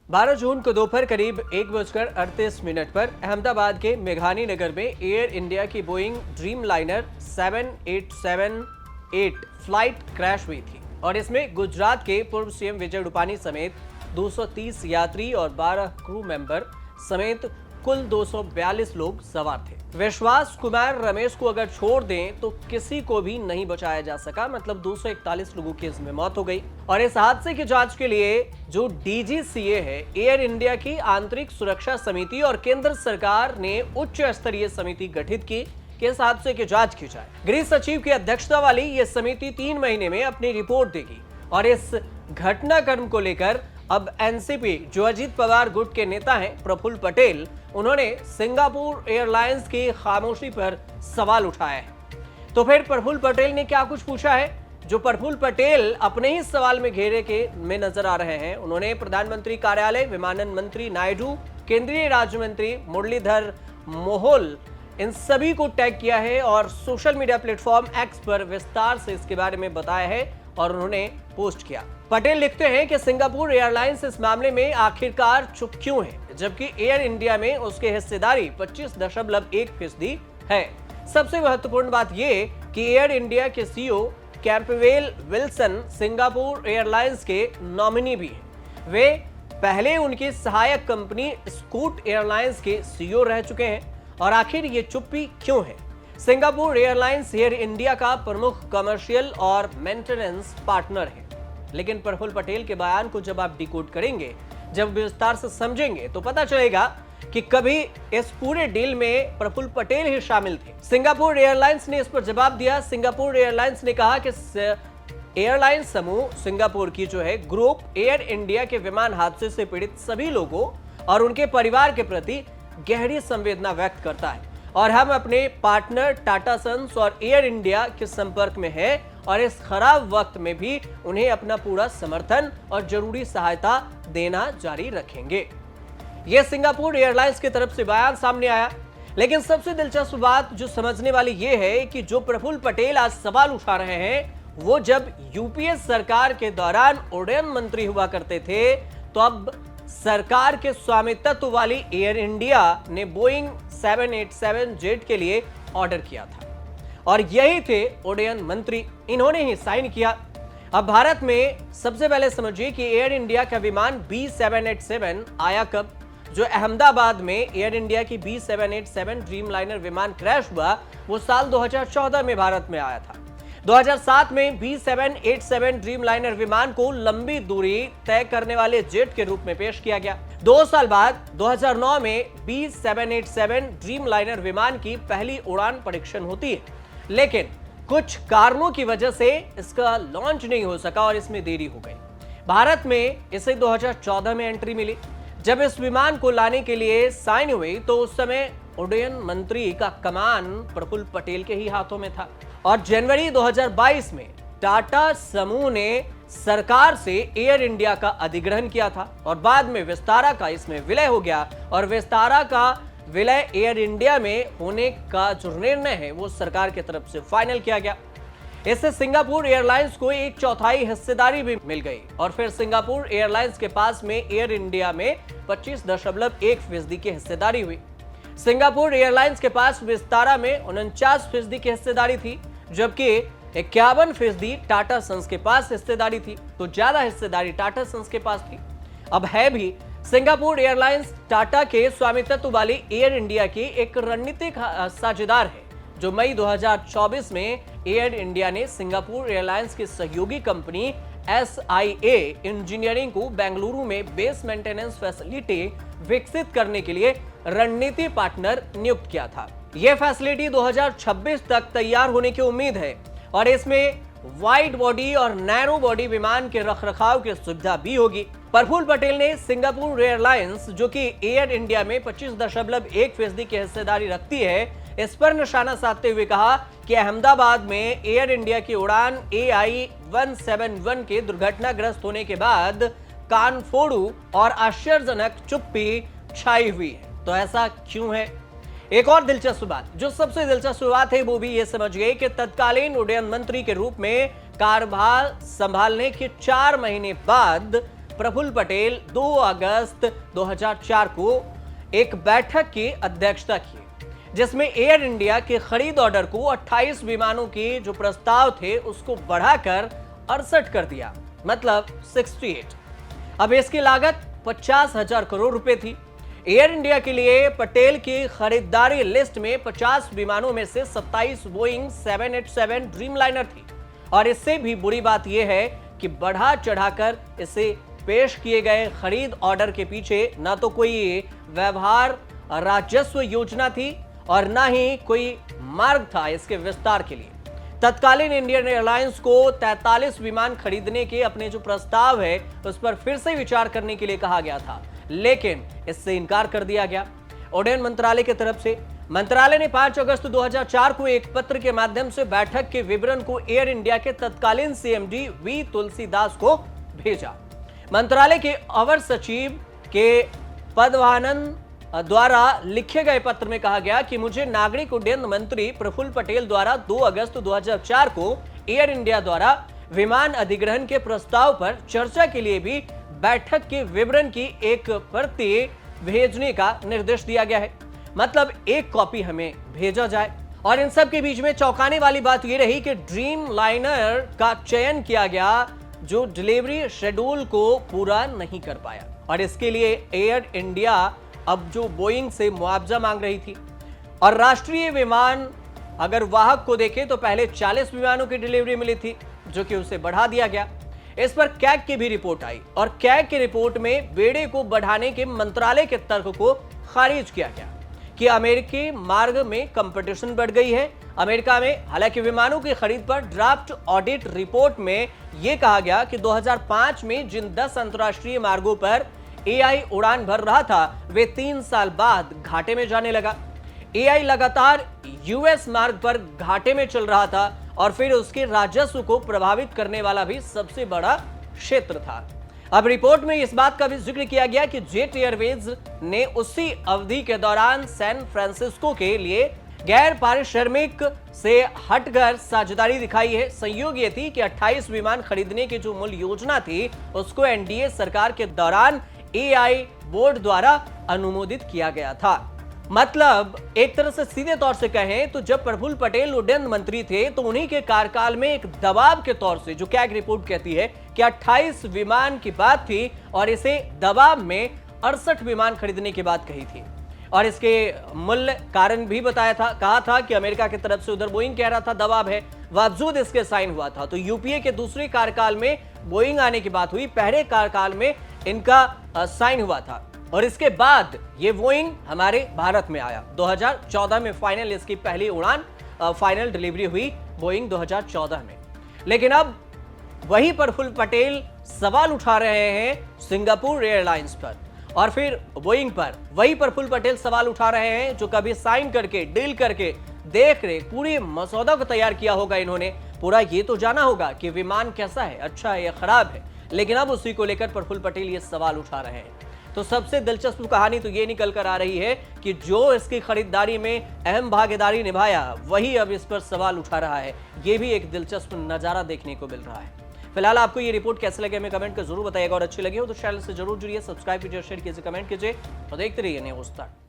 12 जून को दोपहर करीब 1:38 पर अहमदाबाद के मेघानी नगर में एयर इंडिया की Boeing dream liner 7878 flight crash हुई थी और इसमें गुजरात के पूर्व सीएम विजय रूपानी समेत 230 यात्री और 12 क्रू मेंबर समेत कुल 242 लोग सवार थे। विश्वास कुमार रमेश को अगर छोड़ दें तो किसी को भी नहीं बचाया जा सका, मतलब 241 लोगों की इसमें मौत हो गई। और इस हादसे की जांच के लिए जो डीजीसीए है, एयर इंडिया की आंतरिक सुरक्षा समिति और केंद्र सरकार ने उच्च स्तरीय समिति गठित की कि इस हादसे की जांच की जाए। गृह सचिव की अध्यक्षता वाली यह समिति 3 महीने में अपनी रिपोर्ट देगी और इस घटनाक्रम को लेकर अब एनसीपी, जो अजीत पवार गुट के नेता हैं प्रफुल्ल पटेल, उन्होंने सिंगापुर एयरलाइंस की खामोशी पर सवाल उठाया है। तो फिर प्रफुल्ल पटेल ने क्या कुछ पूछा है, जो प्रफुल्ल पटेल अपने ही सवाल में घेरे के में नजर आ रहे हैं। उन्होंने प्रधानमंत्री कार्यालय, विमानन मंत्री नायडू, केंद्रीय राज्य मंत्री मुरलीधर मोहोल, इन सभी को टैग किया है और सोशल मीडिया प्लेटफॉर्म एक्स पर विस्तार से इसके बारे में बताया है और उन्होंने पोस्ट किया। पटेल लिखते हैं कि सिंगापुर एयरलाइंस इस मामले में आखिरकार चुप क्यों है, जबकि एयर इंडिया में उसकी हिस्सेदारी 25.1% है। सबसे महत्वपूर्ण बात यह कि एयर इंडिया के CEO Campbell Wilson Singapore airlines के नॉमिनी भी हैं। वे पहले उनकी सहायक कंपनी स्कूट एयरलाइंस के सीईओ रह चुके हैं। और आखिर ये चुप्पी क्यों है? सिंगापुर एयरलाइंस एयर इंडिया का प्रमुख कमर्शियल और मेंटेनेंस पार्टनर है, लेकिन प्रफुल्ल पटेल के बयान को जब आप डिकोड करेंगे, जब विस्तार से समझेंगे, तो पता चलेगा कि कभी इस पूरे डील में प्रफुल्ल पटेल ही शामिल थे। सिंगापुर एयरलाइंस ने इस पर जवाब दिया। सिंगापुर एयरलाइंस ने कहा कि एयरलाइंस समूह सिंगापुर की जो है ग्रुप एयर इंडिया के विमान हादसे से पीड़ित सभी लोगों और उनके परिवार के प्रति गहरी संवेदना व्यक्त करता है और हम अपने पार्टनर टाटा सन्स और एयर इंडिया के संपर्क में हैं और इस खराब वक्त में भी उन्हें अपना पूरा समर्थन और जरूरी सहायता देना जारी रखेंगे। यह सिंगापुर एयरलाइंस की तरफ से बयान सामने आया। लेकिन सबसे दिलचस्प बात जो समझने वाली यह है कि जो प्रफुल्ल पटेल आज सवाल उठा रहे हैं, वो जब यूपीए सरकार के दौरान उड्डयन मंत्री हुआ करते थे, तो अब सरकार के स्वामित्व वाली एयर इंडिया ने बोइंग 787 जेट के लिए ऑर्डर किया था और यही थे उड्डयन मंत्री, इन्होंने ही साइन किया। अब भारत में सबसे पहले समझिए कि एयर इंडिया का विमान B787 आया कब। जो अहमदाबाद में एयर इंडिया की B787 ड्रीम लाइनर विमान क्रैश हुआ, वो साल 2014 में भारत में आया था। 2007 में B787 ड्रीम लाइनर विमान को लंबी दूरी तय करने वाले जेट के रूप में पेश किया गया। 2 साल बाद 2009 में B787 ड्रीम लाइनर विमान की पहली उड़ान परीक्षण होती है, लेकिन कुछ कारणों की वजह से इसका लॉन्च नहीं हो सका और इसमें देरी हो गई। भारत में इसे 2014 में एंट्री मिली। जब इस विमान को लाने के लिए साइन हुई तो उस समय उड्डयन मंत्री का कमान प्रफुल्ल पटेल के ही हाथों में था और जनवरी 2022 में टाटा समूह ने सरकार से एयर इंडिया का अधिग्रहण किया था और बाद में विस्तारा का इसमें विलय हो गया और विस्तारा का विलय एयर इंडिया में होने का जो निर्णय है वो सरकार की तरफ से फाइनल किया गया। इससे सिंगापुर एयरलाइंस को 1/4 हिस्सेदारी भी मिल गई और फिर सिंगापुर एयरलाइंस के पास में एयर इंडिया में 25.1% की हिस्सेदारी हुई। सिंगापुर एयरलाइंस के पास विस्तारा में 49% की हिस्सेदारी थी, जबकि 51% टाटा सन्स के पास हिस्सेदारी थी। तो ज्यादा हिस्सेदारी टाटा सन्स के पास थी। अब है भी सिंगापुर एयरलाइंस टाटा के स्वामित्व वाली एयर इंडिया की एक रणनीतिक साझेदार है, जो मई 2024 में एयर इंडिया ने सिंगापुर एयरलाइंस की सहयोगी कंपनी SIA इंजीनियरिंग को बेंगलुरु में बेस मेंटेनेंस फैसिलिटी विकसित करने के लिए रणनीति पार्टनर नियुक्त किया था। यह फैसिलिटी 2026 तक तैयार होने की उम्मीद है और इसमें वाइड बॉडी और नैरो बॉडी विमान के रखरखाव की सुविधा भी होगी। प्रफुल्ल पटेल ने सिंगापुर एयरलाइंस, जो कि एयर इंडिया में 25.1% की हिस्सेदारी रखती है, इस पर निशाना साधते हुए कहा कि अहमदाबाद में एयर इंडिया की उड़ान AI-171 के दुर्घटनाग्रस्त होने के बाद कानफोड़ू और आश्चर्यजनक चुप्पी छाई हुई है। तो ऐसा क्यों है? एक और दिलचस्प बात, जो सबसे दिलचस्प बात है, वो भी ये समझिए कि तत्कालीन उड्डयन मंत्री के रूप में कार्यभार संभालने के 4 महीने बाद प्रफुल्ल पटेल 2 अगस्त 2004 को एक बैठक की अध्यक्षता की, जिसमें एयर इंडिया के खरीद ऑर्डर को 28 विमानों के जो प्रस्ताव थे उसको बढ़ाकर 68 कर दिया, मतलब 68। अब इसकी लागत 50,000 करोड़ रुपए थी। एयर इंडिया के लिए पटेल की खरीदारी लिस्ट में 50 विमानों में से 27 बोइंग 787 ड्रीमलाइनर थी। और इससे भी बुरी बात यह है कि बढ़ा चढ़ाकर इसे पेश किए गए खरीद ऑर्डर के पीछे न तो कोई व्यवहार राजस्व योजना थी और न ही कोई मार्ग था इसके विस्तार के लिए। तत्कालीन इंडियन एयरलाइंस को 43 विमान खरीदने के अपने जो प्रस्ताव है उस पर फिर से विचार करने के लिए कहा गया था, लेकिन इससे इनकार कर दिया गया। उड्डयन मंत्रालय की तरफ से मंत्रालय ने 5 अगस्त 2004 को एक पत्र के माध्यम से बैठक के विवरण को एयर इंडिया के तत्कालीन सीएमडी वी तुलसीदास को भेजा। मंत्रालय के अवर सचिव के पदवानंद द्वारा लिखे गए पत्र में कहा गया कि मुझे नागरिक उड्डयन मंत्री प्रफुल्ल पटेल द्वारा 2 अगस्त 2004 को एयर इंडिया द्वारा विमान अधिग्रहण के प्रस्ताव पर चर्चा के लिए भी बैठक के विवरण की एक प्रति भेजने का निर्देश दिया गया है, मतलब एक कॉपी हमें भेजा जाए। और इन सब के बीच में चौंकाने वाली बात यह रही कि ड्रीम लाइनर का चयन किया गया जो डिलीवरी शेड्यूल को पूरा नहीं कर पाया, और इसके लिए एयर इंडिया अब जो बोइंग से मुआवजा मांग रही थी। और राष्ट्रीय विमान अगर वाहक को देखें तो पहले 40 विमानों की डिलीवरी मिली थी, जो कि उसे बढ़ा दिया गया। इस पर कैग की भी रिपोर्ट आई और कैग की रिपोर्ट में बेड़े को बढ़ाने के मंत्रालय के तर्क को खारिज किया गया कि अमेरिकी मार्ग में कंपटीशन बढ़ गई है। अमेरिका में हालांकि विमानों की खरीद पर ड्राफ्ट ऑडिट रिपोर्ट में यह कहा गया कि 2005 में जिन 10 अंतरराष्ट्रीय मार्गों पर एआई उड़ान भर रहा था वे 3 साल बाद घाटे में जाने लगा। एआई लगातार यूएस मार्ग पर घाटे में चल रहा था और फिर उसके राजस्व को प्रभावित करने वाला भी सबसे बड़ा क्षेत्र था। अब रिपोर्ट में इस बात का भी जिक्र किया गया कि जेट एयरवेज ने उसी अवधि के दौरान सैन फ्रांसिस्को के लिए गैर पारिश्रमिक से हटकर साझेदारी दिखाई है। संयोग ये थी कि 28 विमान खरीदने की जो मूल योजना थी उसको एनडीए सरकार के दौरान एआई बोर्ड द्वारा अनुमोदित किया गया था। मतलब एक तरह से सीधे तौर से कहें तो जब प्रफुल्ल पटेल उड्डयन मंत्री थे तो उन्हीं के कार्यकाल में एक दबाव के तौर से, जो कैग रिपोर्ट कहती है कि 28 विमान की बात थी और इसे दबाव में 68 विमान खरीदने की बात कही थी। और इसके मूल्य कारण भी बताया था, कहा था कि अमेरिका की तरफ से उधर बोइंग कह रहा था दबाव है, बावजूद इसके साइन हुआ था। तो यूपीए के दूसरे कार्यकाल में बोइंग आने की बात हुई, पहले कार्यकाल में इनका साइन हुआ था और इसके बाद ये बोइंग हमारे भारत में आया। 2014 में फाइनल इसकी पहली उड़ान फाइनल डिलीवरी हुई बोइंग 2014 में। लेकिन अब वही प्रफुल्ल पटेल सवाल उठा रहे हैं सिंगापुर एयरलाइंस पर और फिर बोइंग पर। वही प्रफुल्ल पटेल सवाल उठा रहे हैं जो कभी साइन करके डील करके देख रहे पूरी मसौदा को तैयार किया होगा इन्होंने, पूरा ये तो जाना होगा कि विमान कैसा है, अच्छा है या खराब है, लेकिन अब उसी को लेकर प्रफुल्ल पटेल ये सवाल उठा रहे हैं। तो सबसे दिलचस्प कहानी तो ये निकल कर आ रही है कि जो इसकी खरीदारी में अहम भागीदारी निभाया वही अब इस पर सवाल उठा रहा है। ये भी एक दिलचस्प नजारा देखने को मिल रहा है। फिलहाल आपको ये रिपोर्ट कैसे लगे हमें कमेंट कर जरूर बताइएगा और अच्छी लगी हो तो चैनल से जरूर जुड़िए, सब्सक्राइब कीजिए, शेयर कीजिए, कमेंट कीजिए और देखते रहिए न्यूज़ तक।